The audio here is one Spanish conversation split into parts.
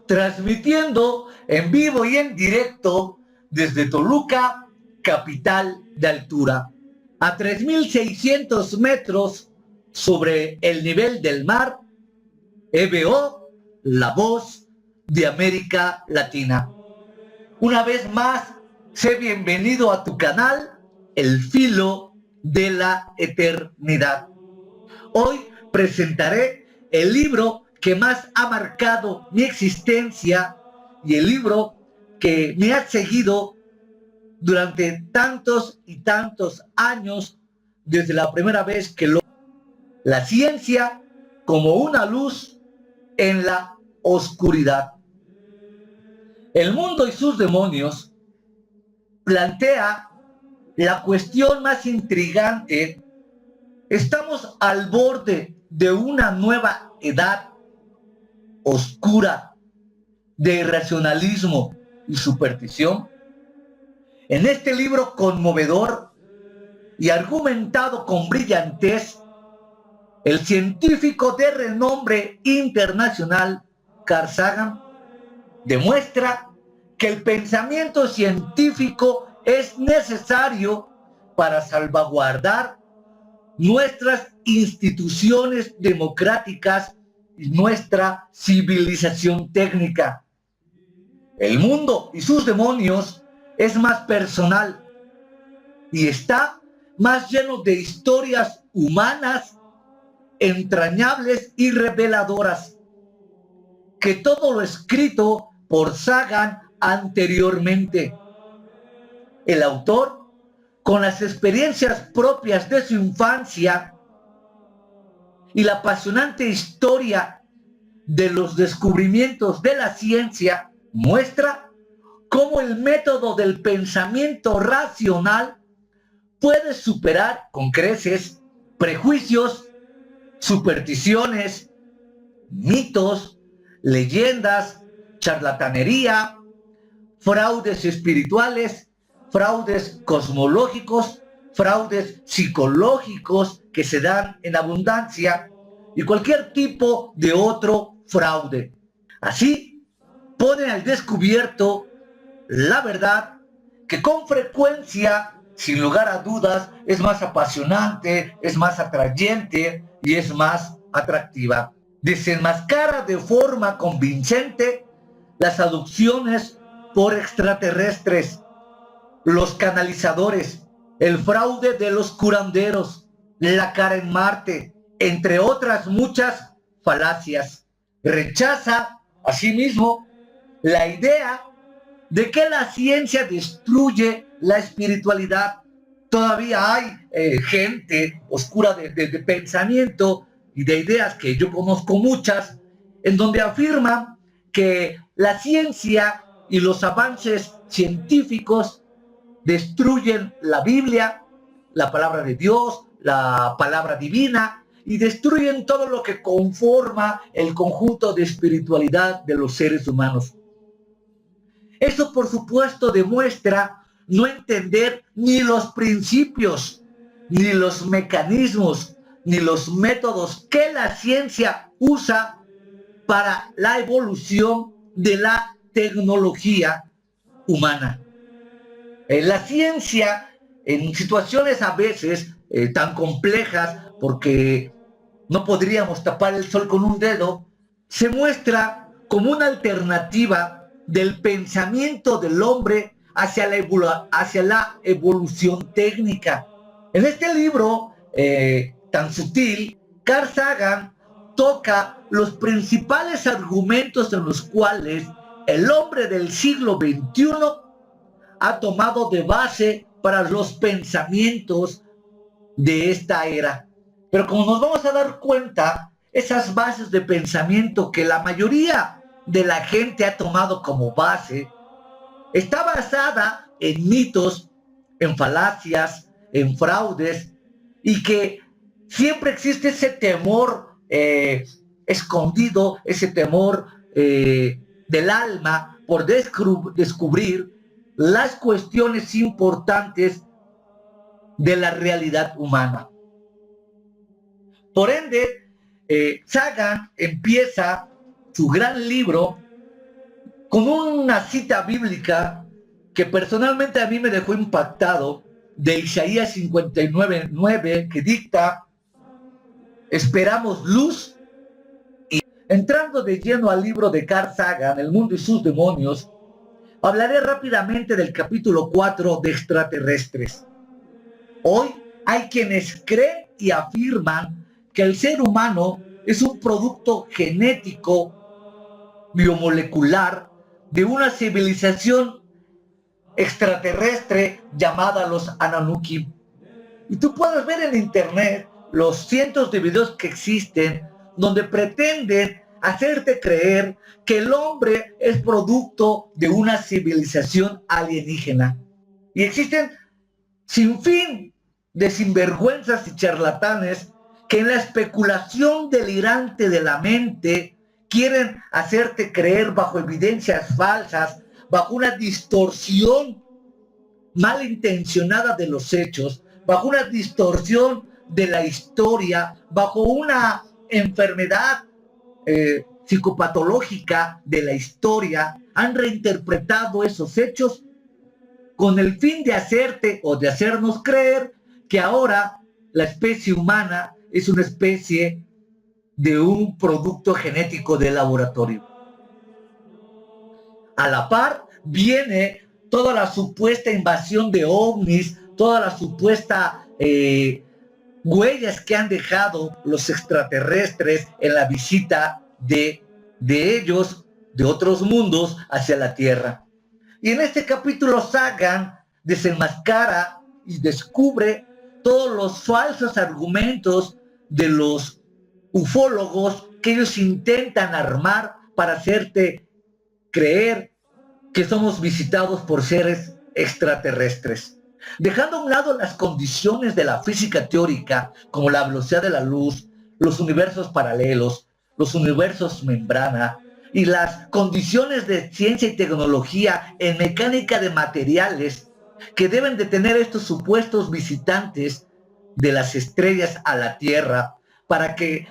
transmitiendo en vivo y en directo desde Toluca, capital de altura, a 3.600 metros sobre el nivel del mar. EBO, la voz de América Latina. Una vez más, sé bienvenido a tu canal, El Filo de la Eternidad. Hoy presentaré el libro que más ha marcado mi existencia y el libro que me ha seguido durante tantos y tantos años desde la primera vez que lo... La ciencia como una luz en la oscuridad. El mundo y sus demonios plantea la cuestión más intrigante. Estamos al borde de una nueva edad oscura de irracionalismo y superstición. En este libro conmovedor y argumentado con brillantez, el científico de renombre internacional Carl Sagan demuestra que el pensamiento científico es necesario para salvaguardar nuestras instituciones democráticas y nuestra civilización técnica. El mundo y sus demonios es más personal y está más lleno de historias humanas entrañables y reveladoras que todo lo escrito por Sagan anteriormente. El autor, con las experiencias propias de su infancia y la apasionante historia de los descubrimientos de la ciencia, muestra cómo el método del pensamiento racional puede superar con creces prejuicios, supersticiones, mitos, leyendas, charlatanería, fraudes espirituales, fraudes cosmológicos, fraudes psicológicos que se dan en abundancia y cualquier tipo de otro fraude. Así, ponen al descubierto la verdad que con frecuencia, sin lugar a dudas, es más apasionante, es más atrayente y es más atractiva. Desenmascara de forma convincente las abducciones por extraterrestres, los canalizadores, el fraude de los curanderos, la cara en Marte, entre otras muchas falacias. Rechaza, asimismo, la idea de que la ciencia destruye la espiritualidad. Todavía hay gente oscura de pensamiento y de ideas, que yo conozco muchas, en donde afirman que la ciencia y los avances científicos destruyen la Biblia, la palabra de Dios, la palabra divina, y destruyen todo lo que conforma el conjunto de espiritualidad de los seres humanos. Eso, por supuesto, demuestra no entender ni los principios, ni los mecanismos, ni los métodos que la ciencia usa para la evolución de la tecnología humana. La ciencia, en situaciones a veces tan complejas, porque no podríamos tapar el sol con un dedo, se muestra como una alternativa del pensamiento del hombre hacia la evolución técnica. En este libro tan sutil, Carl Sagan toca los principales argumentos en los cuales el hombre del siglo XXI ha tomado de base para los pensamientos de esta era. Pero como nos vamos a dar cuenta, esas bases de pensamiento que la mayoría de la gente ha tomado como base, está basada en mitos, en falacias, en fraudes, y que siempre existe ese temor escondido, ese temor del alma por descubrir las cuestiones importantes de la realidad humana. Por ende, Sagan empieza su gran libro con una cita bíblica que personalmente a mí me dejó impactado, de Isaías 59:9, que dicta: esperamos luz. Y entrando de lleno al libro de Carl Sagan, El mundo y sus demonios, hablaré rápidamente del capítulo 4 de extraterrestres. Hoy hay quienes creen y afirman que el ser humano es un producto genético biomolecular de una civilización extraterrestre llamada los Anunnaki. Y tú puedes ver en internet los cientos de videos que existen donde pretenden hacerte creer que el hombre es producto de una civilización alienígena. Y existen sin fin de sinvergüenzas y charlatanes que en la especulación delirante de la mente quieren hacerte creer bajo evidencias falsas, bajo una distorsión malintencionada de los hechos, bajo una distorsión de la historia, bajo una enfermedad psicopatológica de la historia, han reinterpretado esos hechos con el fin de hacerte o de hacernos creer que ahora la especie humana es una especie de un producto genético de laboratorio. A la par viene toda la supuesta invasión de ovnis, toda la supuesta huellas que han dejado los extraterrestres en la visita de ellos, de otros mundos, hacia la Tierra. Y en este capítulo Sagan desenmascara y descubre todos los falsos argumentos de los ufólogos que ellos intentan armar para hacerte creer que somos visitados por seres extraterrestres. Dejando a un lado las condiciones de la física teórica, como la velocidad de la luz, los universos paralelos, los universos membrana y las condiciones de ciencia y tecnología en mecánica de materiales que deben de tener estos supuestos visitantes de las estrellas a la Tierra para que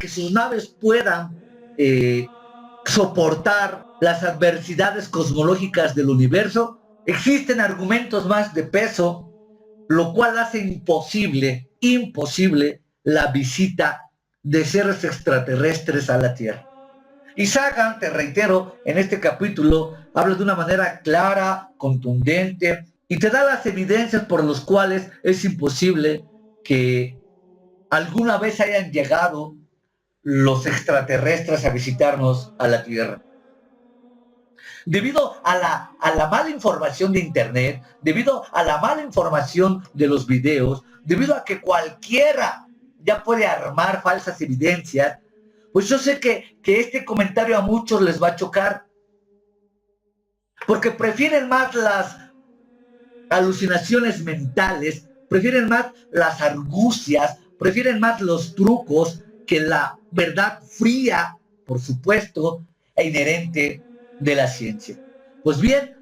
sus naves puedan soportar las adversidades cosmológicas del universo. Existen argumentos más de peso, lo cual hace imposible la visita de seres extraterrestres a la Tierra. Y Sagan, te reitero, en este capítulo habla de una manera clara, contundente, y te da las evidencias por las cuales es imposible que alguna vez hayan llegado los extraterrestres a visitarnos a la Tierra. Debido a la mala información de internet, debido a la mala información de los videos, debido a que cualquiera ya puede armar falsas evidencias, pues yo sé que este comentario a muchos les va a chocar, porque prefieren más las alucinaciones mentales, prefieren más las argucias, prefieren más los trucos que la verdad fría, por supuesto, e inherente de la ciencia. Pues bien,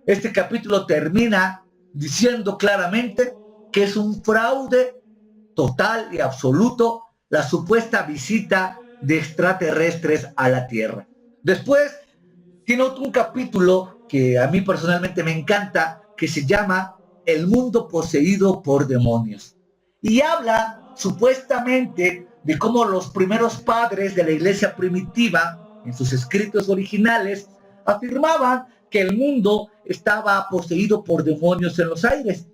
este capítulo termina diciendo claramente que es un fraude total y absoluto la supuesta visita de extraterrestres a la Tierra. Después tiene un capítulo que a mí personalmente me encanta, que se llama El mundo poseído por demonios, y habla supuestamente de cómo los primeros padres de la iglesia primitiva, en sus escritos originales, afirmaban que el mundo estaba poseído por demonios en los aires.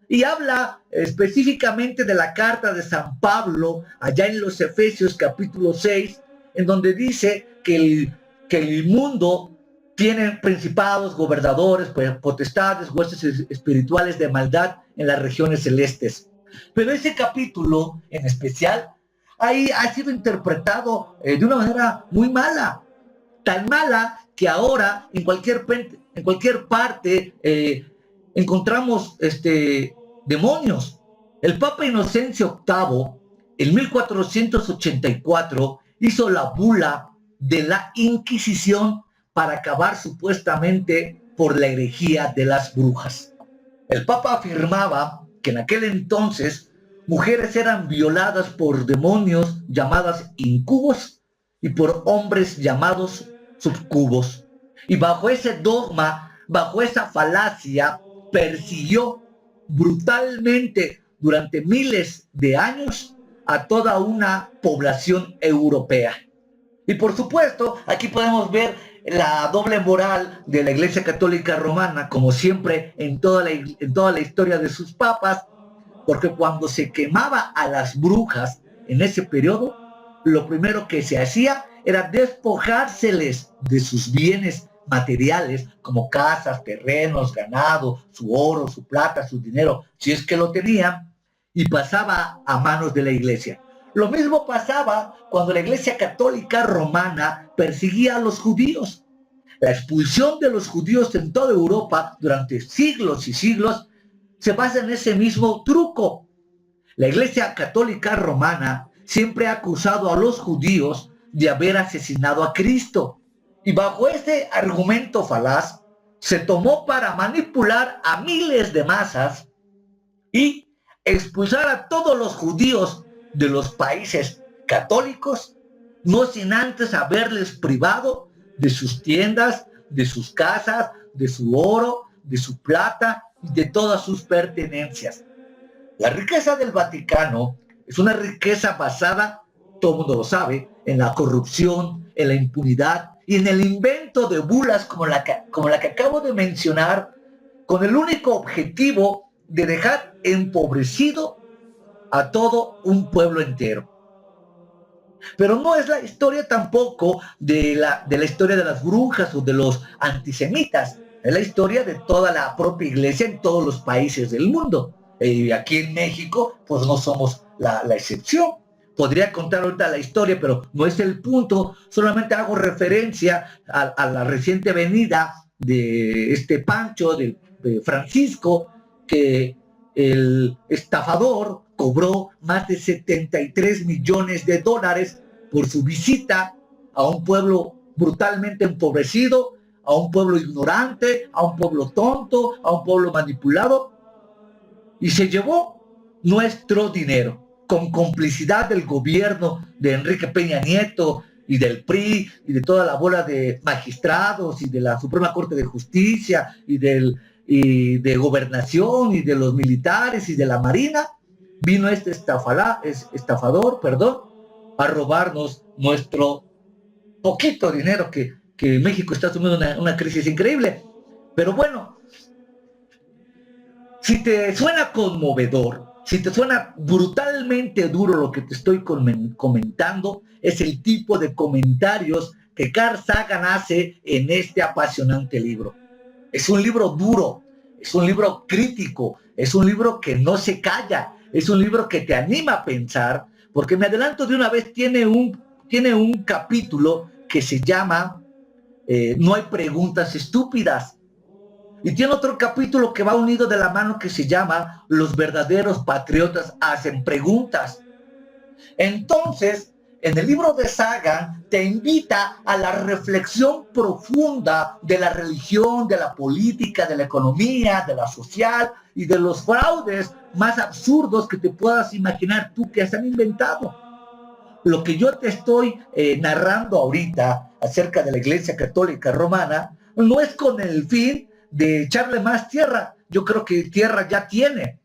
Y habla específicamente de la carta de San Pablo, allá en los Efesios capítulo 6, en donde dice que el mundo tiene principados, gobernadores, potestades, huestes espirituales de maldad en las regiones celestes. Pero ese capítulo en especial ahí ha sido interpretado de una manera muy mala, tan mala que ahora en cualquier parte encontramos demonios. El Papa Inocencio VIII en 1484 hizo la bula de la Inquisición para acabar supuestamente por la herejía de las brujas. El Papa afirmaba que en aquel entonces mujeres eran violadas por demonios llamadas incubos y por hombres llamados subcubos. Y bajo ese dogma, bajo esa falacia, persiguió brutalmente durante miles de años a toda una población europea. Y por supuesto, aquí podemos ver la doble moral de la Iglesia Católica Romana, como siempre en toda la historia de sus papas, porque cuando se quemaba a las brujas en ese periodo, lo primero que se hacía era despojárseles de sus bienes materiales, como casas, terrenos, ganado, su oro, su plata, su dinero, si es que lo tenían, y pasaba a manos de la iglesia. Lo mismo pasaba cuando la Iglesia Católica Romana perseguía a los judíos. La expulsión de los judíos en toda Europa durante siglos y siglos se basa en ese mismo truco. La Iglesia Católica Romana siempre ha acusado a los judíos de haber asesinado a Cristo. Y bajo ese argumento falaz, se tomó para manipular a miles de masas y expulsar a todos los judíos de los países católicos, no sin antes haberles privado de sus tiendas, de sus casas, de su oro, de su plata y de todas sus pertenencias. La riqueza del Vaticano es una riqueza basada, todo el mundo lo sabe, en la corrupción, en la impunidad y en el invento de bulas como la que acabo de mencionar, con el único objetivo de dejar empobrecido a todo un pueblo entero. Pero no es la historia tampoco de la historia de las brujas o de los antisemitas. Es la historia de toda la propia iglesia en todos los países del mundo. Y aquí en México, pues no somos la excepción. Podría contar ahorita la historia, pero no es el punto. Solamente hago referencia a la reciente venida de este Pancho, de Francisco, que el estafador cobró más de 73 millones de dólares por su visita a un pueblo brutalmente empobrecido, a un pueblo ignorante, a un pueblo tonto, a un pueblo manipulado, y se llevó nuestro dinero con complicidad del gobierno de Enrique Peña Nieto y del PRI y de toda la bola de magistrados y de la Suprema Corte de Justicia y de gobernación y de los militares y de la Marina. Vino este estafador, a robarnos nuestro poquito dinero que México está asumiendo una crisis increíble. Pero bueno, si te suena conmovedor, si te suena brutalmente duro lo que te estoy comentando, es el tipo de comentarios que Carl Sagan hace en este apasionante libro. Es un libro duro, es un libro crítico, es un libro que no se calla, es un libro que te anima a pensar, porque me adelanto de una vez, tiene un capítulo que se llama No hay preguntas estúpidas. Y tiene otro capítulo que va unido de la mano que se llama Los verdaderos patriotas hacen preguntas. Entonces, en el libro de Sagan te invita a la reflexión profunda de la religión, de la política, de la economía, de la social y de los fraudes más absurdos que te puedas imaginar tú que se han inventado. Lo que yo te estoy narrando ahorita acerca de la Iglesia Católica Romana no es con el fin de echarle más tierra. Yo creo que tierra ya tiene,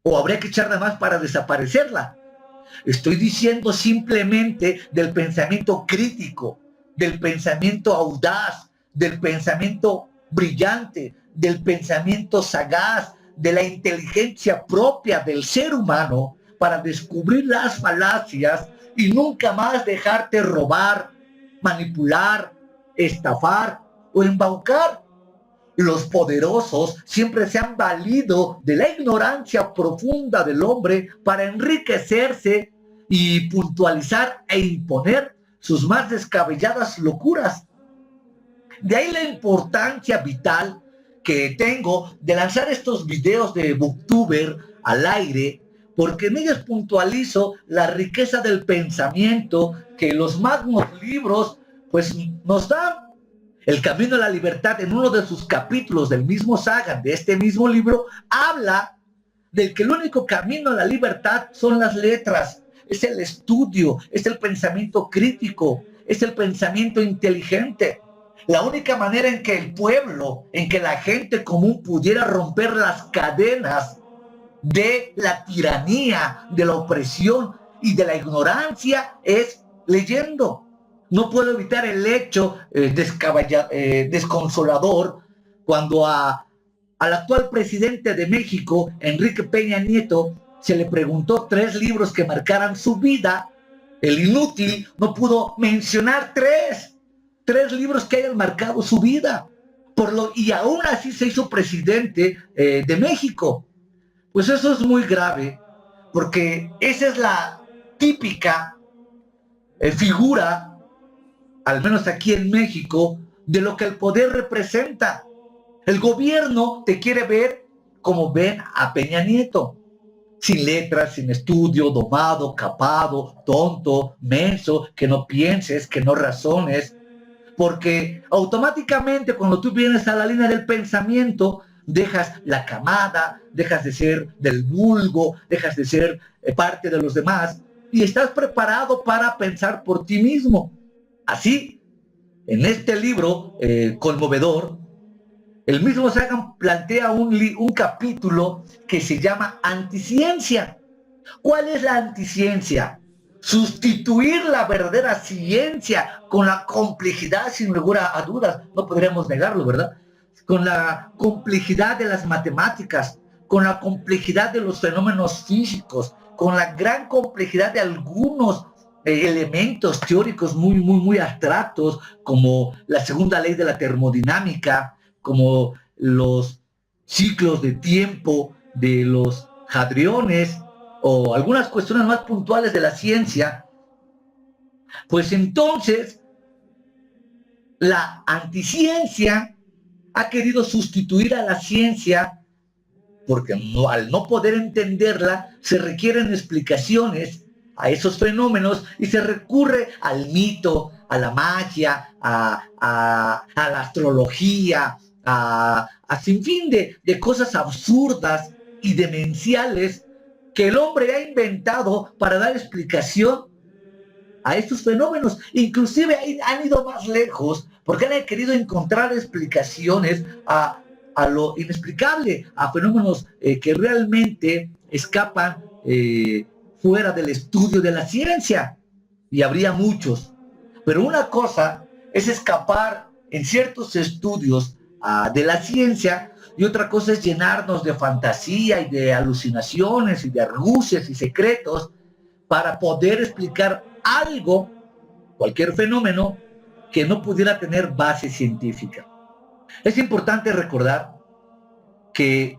o habría que echarle más para desaparecerla. Estoy diciendo simplemente del pensamiento crítico, del pensamiento audaz, del pensamiento brillante, del pensamiento sagaz, de la inteligencia propia del ser humano para descubrir las falacias y nunca más dejarte robar, manipular, estafar o embaucar. Los poderosos siempre se han valido de la ignorancia profunda del hombre para enriquecerse y puntualizar e imponer sus más descabelladas locuras. De ahí la importancia vital que tengo de lanzar estos videos de Booktuber al aire, porque en ellos puntualizo la riqueza del pensamiento que los magnos libros pues nos dan. El Camino a la Libertad, en uno de sus capítulos del mismo Sagan, de este mismo libro, habla de que el único camino a la libertad son las letras, es el estudio, es el pensamiento crítico, es el pensamiento inteligente. La única manera en que el pueblo, en que la gente común pudiera romper las cadenas de la tiranía, de la opresión y de la ignorancia es leyendo. No puedo evitar el hecho desconsolador cuando al actual presidente de México, Enrique Peña Nieto, se le preguntó 3 libros que marcaran su vida. El inútil no pudo mencionar 3 libros que hayan marcado su vida. Y aún así se hizo presidente de México. Pues eso es muy grave, porque esa es la típica figura, al menos aquí en México, de lo que el poder representa. El gobierno te quiere ver como ven a Peña Nieto, sin letras, sin estudio, domado, capado, tonto, menso, que no pienses, que no razones, porque automáticamente cuando tú vienes a la línea del pensamiento, dejas la camada, dejas de ser del vulgo, dejas de ser parte de los demás y estás preparado para pensar por ti mismo. Así, en este libro conmovedor, el mismo Sagan plantea un capítulo que se llama Anticiencia. ¿Cuál es la anticiencia? Sustituir la verdadera ciencia con la complejidad, sin lugar a dudas, no podríamos negarlo, ¿verdad? Con la complejidad de las matemáticas, con la complejidad de los fenómenos físicos, con la gran complejidad de algunos elementos teóricos muy abstractos, como la segunda ley de la termodinámica, como los ciclos de tiempo de los hadriones, o algunas cuestiones más puntuales de la ciencia, pues entonces la anticiencia ha querido sustituir a la ciencia porque al no poder entenderla se requieren explicaciones a esos fenómenos y se recurre al mito, a la magia, a la astrología, a sinfín de cosas absurdas y demenciales que el hombre ha inventado para dar explicación a estos fenómenos. Inclusive han ido más lejos porque han querido encontrar explicaciones a lo inexplicable, a fenómenos que realmente escapan fuera del estudio de la ciencia. Y habría muchos. Pero una cosa es escapar en ciertos estudios de la ciencia y otra cosa es llenarnos de fantasía y de alucinaciones y de argucias y secretos para poder explicar algo, cualquier fenómeno, que no pudiera tener base científica. Es importante recordar que,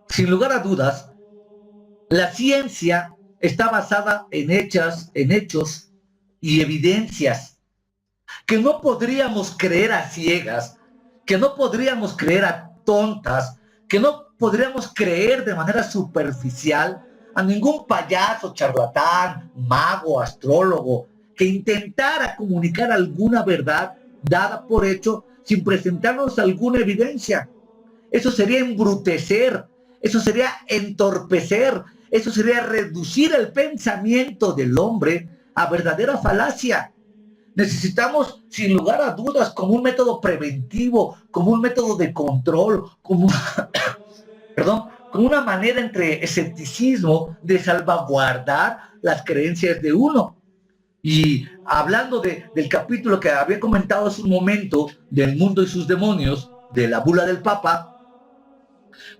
sin lugar a dudas, la ciencia está basada en hechos y evidencias que no podríamos creer a ciegas, que no podríamos creer a tontas, que no podríamos creer de manera superficial a ningún payaso, charlatán, mago, astrólogo, que intentara comunicar alguna verdad dada por hecho sin presentarnos alguna evidencia. Eso sería embrutecer, eso sería entorpecer, eso sería reducir el pensamiento del hombre a verdadera falacia. Necesitamos, sin lugar a dudas, como un método preventivo, como un método de control, como una manera entre escepticismo de salvaguardar las creencias de uno. Y hablando del capítulo que había comentado hace un momento, del mundo y sus demonios, de la bula del Papa,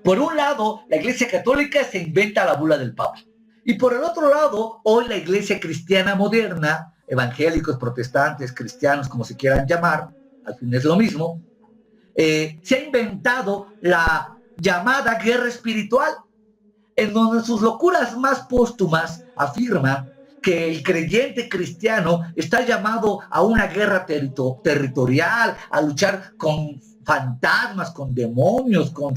por un lado, la Iglesia Católica se inventa la bula del Papa. Y por el otro lado, hoy la Iglesia cristiana moderna, evangélicos, protestantes, cristianos, como se quieran llamar, al fin es lo mismo, se ha inventado la llamada guerra espiritual, en donde sus locuras más póstumas afirman que el creyente cristiano está llamado a una guerra territorial, a luchar con fantasmas, con demonios, con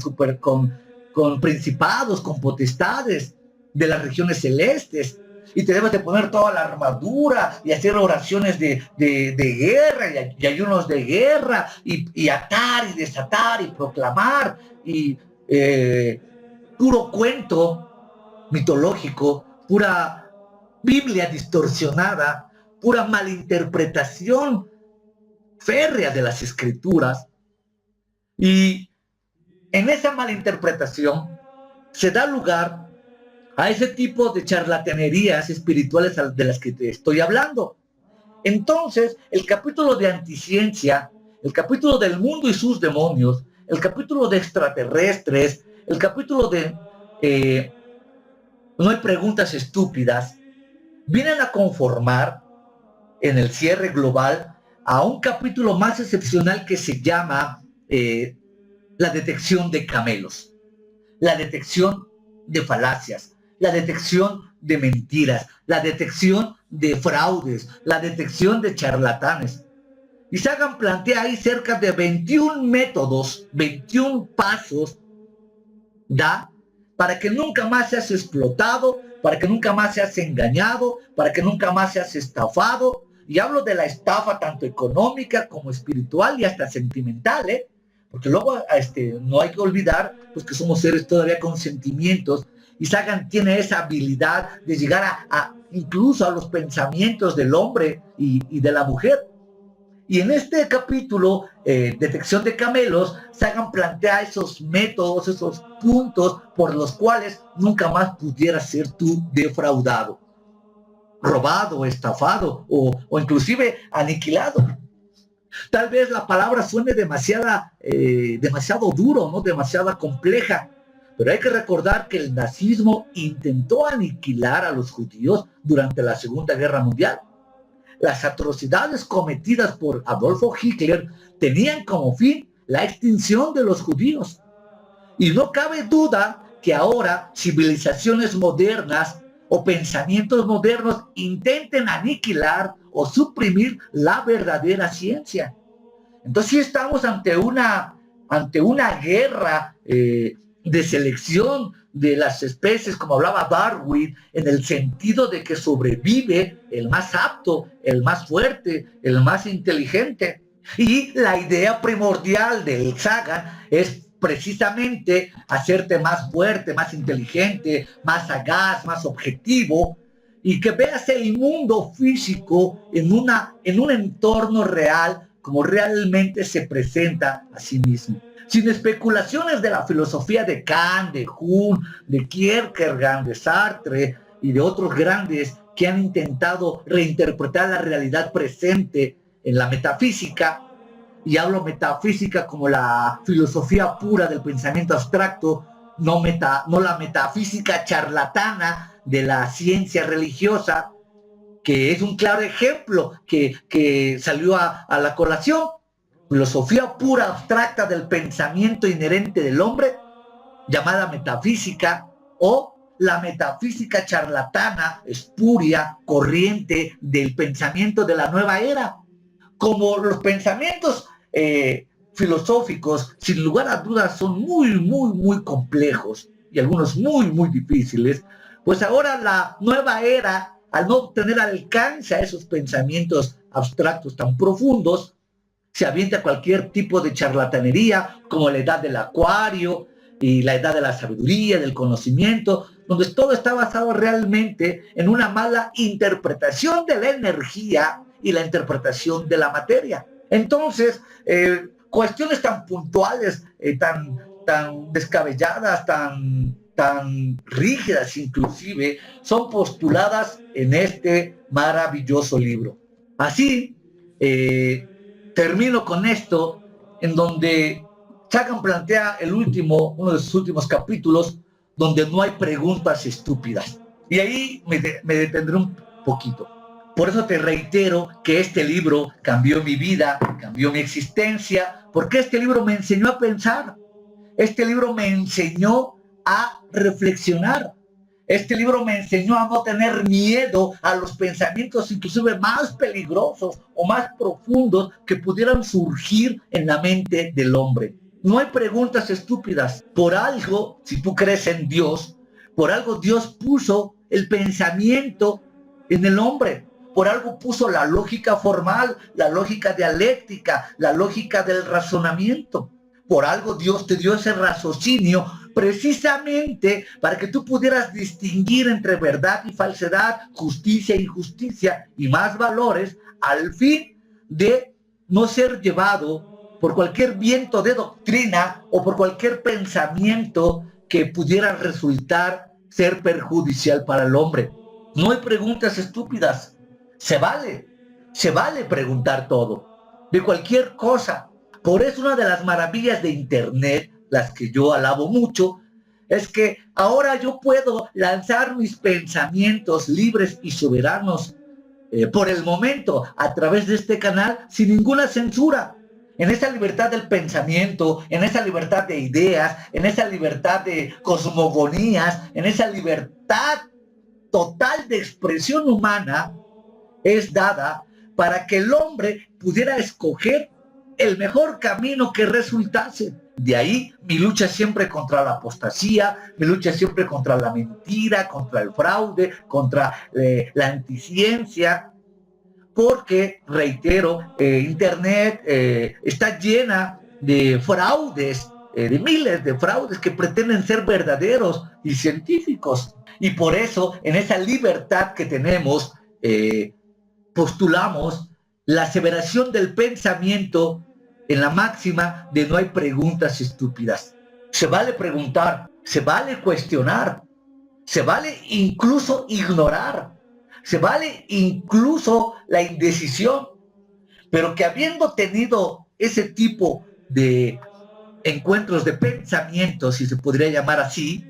principados, con potestades de las regiones celestes. Y te debes de poner toda la armadura y hacer oraciones de guerra y ayunos de guerra y atar y desatar y proclamar y puro cuento mitológico, pura Biblia distorsionada, pura malinterpretación férrea de las escrituras. Y en esa malinterpretación se da lugar a ese tipo de charlatanerías espirituales de las que te estoy hablando. Entonces, el capítulo de anticiencia, el capítulo del mundo y sus demonios, el capítulo de extraterrestres, el capítulo de no hay preguntas estúpidas, vienen a conformar en el cierre global a un capítulo más excepcional que se llama la detección de camelos, la detección de falacias, la detección de mentiras, la detección de fraudes, la detección de charlatanes. Y Sagan plantea ahí cerca de 21 métodos, 21 pasos da para que nunca más seas explotado, para que nunca más seas engañado, para que nunca más seas estafado. Y hablo de la estafa tanto económica como espiritual y hasta sentimental, porque luego no hay que olvidar pues, que somos seres todavía con sentimientos, y Sagan tiene esa habilidad de llegar incluso a los pensamientos del hombre y de la mujer. Y en este capítulo, Detección de Camelos, Sagan plantea esos métodos, esos puntos por los cuales nunca más pudieras ser tú defraudado, robado, estafado o inclusive aniquilado. Tal vez la palabra suene demasiado duro, ¿no? Demasiado compleja, pero hay que recordar que el nazismo intentó aniquilar a los judíos durante la Segunda Guerra Mundial. Las atrocidades cometidas por Adolfo Hitler tenían como fin la extinción de los judíos. Y no cabe duda que ahora civilizaciones modernas o pensamientos modernos intenten aniquilar o suprimir la verdadera ciencia. Entonces sí estamos ante una guerra de selección de las especies, como hablaba Darwin, en el sentido de que sobrevive el más apto, el más fuerte, el más inteligente. Y la idea primordial del Sagan es precisamente hacerte más fuerte, más inteligente, más sagaz, más objetivo, y que veas el mundo físico en un entorno real como realmente se presenta a sí mismo. Sin especulaciones de la filosofía de Kant, de Hume, de Kierkegaard, de Sartre y de otros grandes que han intentado reinterpretar la realidad presente en la metafísica, y hablo metafísica como la filosofía pura del pensamiento abstracto, no la metafísica charlatana de la ciencia religiosa, que es un claro ejemplo que salió a la colación. Filosofía pura abstracta del pensamiento inherente del hombre, llamada metafísica, o la metafísica charlatana, espuria, corriente del pensamiento de la nueva era. Como los pensamientos filosóficos, sin lugar a dudas, son muy complejos y algunos muy difíciles, pues ahora la nueva era, al no tener alcance a esos pensamientos abstractos tan profundos, se avienta cualquier tipo de charlatanería, como la edad del acuario y la edad de la sabiduría, del conocimiento, donde todo está basado realmente en una mala interpretación de la energía y la interpretación de la materia. Entonces, cuestiones tan puntuales, tan descabelladas, tan rígidas inclusive, son postuladas en este maravilloso libro. Así, termino con esto, en donde Sagan plantea uno de sus últimos capítulos, donde no hay preguntas estúpidas. Y ahí me detendré un poquito. Por eso te reitero que este libro cambió mi vida, cambió mi existencia, porque este libro me enseñó a pensar. Este libro me enseñó a reflexionar. Este libro me enseñó a no tener miedo a los pensamientos inclusive más peligrosos o más profundos que pudieran surgir en la mente del hombre. No hay preguntas estúpidas. Por algo, si tú crees en Dios, por algo Dios puso el pensamiento en el hombre. Por algo puso la lógica formal, la lógica dialéctica, la lógica del razonamiento. Por algo Dios te dio ese raciocinio precisamente para que tú pudieras distinguir entre verdad y falsedad, justicia e injusticia y más valores, al fin de no ser llevado por cualquier viento de doctrina o por cualquier pensamiento que pudiera resultar ser perjudicial para el hombre. No hay preguntas estúpidas. Se vale preguntar todo, de cualquier cosa. Por eso una de las maravillas de Internet, las que yo alabo mucho, es que ahora yo puedo lanzar mis pensamientos libres y soberanos por el momento a través de este canal sin ninguna censura. En esa libertad del pensamiento, en esa libertad de ideas, en esa libertad de cosmogonías, en esa libertad total de expresión humana es dada para que el hombre pudiera escoger el mejor camino que resultase. De ahí mi lucha siempre contra la apostasía, mi lucha siempre contra la mentira, contra el fraude, contra la anticiencia, porque, reitero, Internet está llena de fraudes, de miles de fraudes que pretenden ser verdaderos y científicos. Y por eso, en esa libertad que tenemos, postulamos la aseveración del pensamiento en la máxima de no hay preguntas estúpidas. Se vale preguntar, se vale cuestionar, se vale incluso ignorar, se vale incluso la indecisión, pero que habiendo tenido ese tipo de encuentros de pensamiento, si se podría llamar así,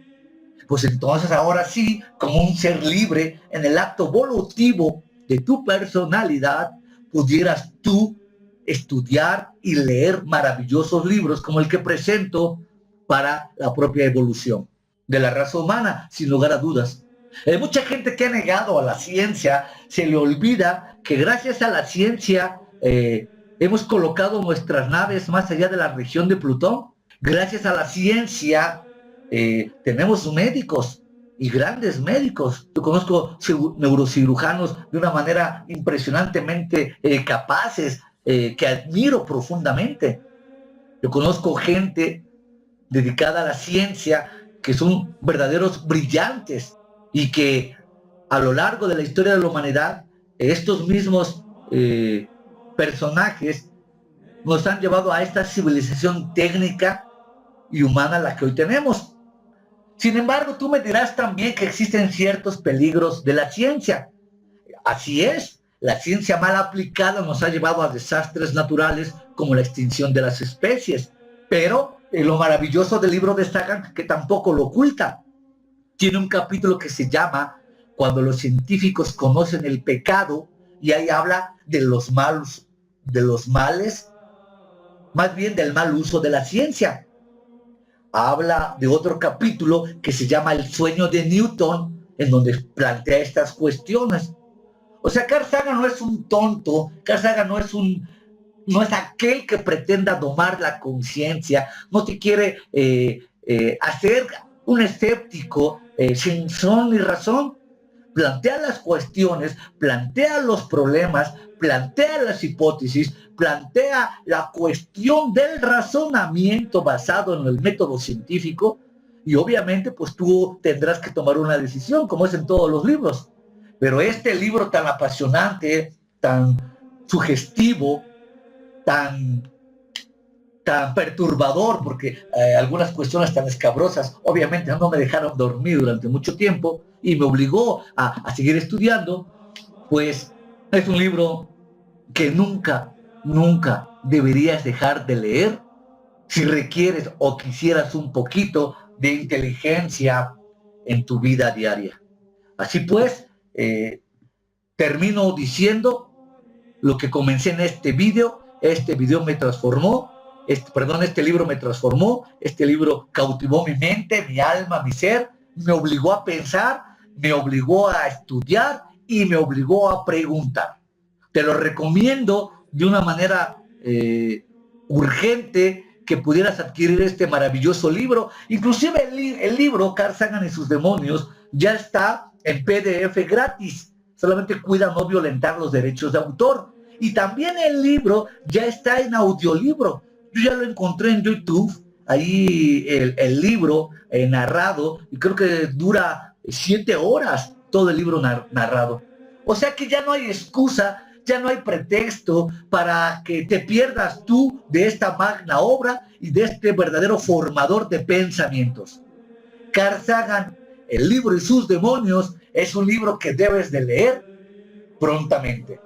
pues entonces ahora sí, como un ser libre en el acto volutivo de tu personalidad, pudieras tú estudiar y leer maravillosos libros como el que presento para la propia evolución de la raza humana, sin lugar a dudas. Hay mucha gente que ha negado a la ciencia, se le olvida que gracias a la ciencia hemos colocado nuestras naves más allá de la región de Plutón. Gracias a la ciencia tenemos médicos y grandes médicos. Yo conozco neurocirujanos de una manera impresionantemente capaces, que admiro profundamente. Yo conozco gente dedicada a la ciencia que son verdaderos brillantes y que a lo largo de la historia de la humanidad estos mismos personajes nos han llevado a esta civilización técnica y humana la que hoy tenemos. Sin embargo, tú me dirás también que existen ciertos peligros de la ciencia. Así es, la ciencia mal aplicada nos ha llevado a desastres naturales como la extinción de las especies, pero lo maravilloso del libro de Sagan, que tampoco lo oculta, tiene un capítulo que se llama Cuando los científicos conocen el pecado, y ahí habla de los males, más bien del mal uso de la ciencia. Habla de otro capítulo que se llama El sueño de Newton, en donde plantea estas cuestiones. O sea, Carl Sagan no es un tonto, Carl Sagan no es aquel que pretenda domar la conciencia, no te quiere hacer un escéptico sin son ni razón. Plantea las cuestiones, plantea los problemas, plantea las hipótesis, plantea la cuestión del razonamiento basado en el método científico, y obviamente pues tú tendrás que tomar una decisión, como es en todos los libros. Pero este libro tan apasionante, tan sugestivo, tan perturbador, porque algunas cuestiones tan escabrosas obviamente no me dejaron dormir durante mucho tiempo y me obligó a seguir estudiando, pues es un libro que nunca deberías dejar de leer si requieres o quisieras un poquito de inteligencia en tu vida diaria. Así pues, termino diciendo lo que comencé en este video. Este video me transformó, este libro me transformó, este libro cautivó mi mente, mi alma, mi ser, me obligó a pensar, me obligó a estudiar y me obligó a preguntar. Te lo recomiendo de una manera urgente, que pudieras adquirir este maravilloso libro. Inclusive el libro Carl Sagan y sus demonios ya está en PDF gratis. Solamente cuida no violentar los derechos de autor. Y también el libro ya está en audiolibro. Yo ya lo encontré en YouTube, ahí el libro narrado, y creo que dura 7 horas todo el libro narrado. O sea que ya no hay excusa, ya no hay pretexto para que te pierdas tú de esta magna obra y de este verdadero formador de pensamientos. Carl Sagan, El libro y sus demonios, es un libro que debes de leer prontamente.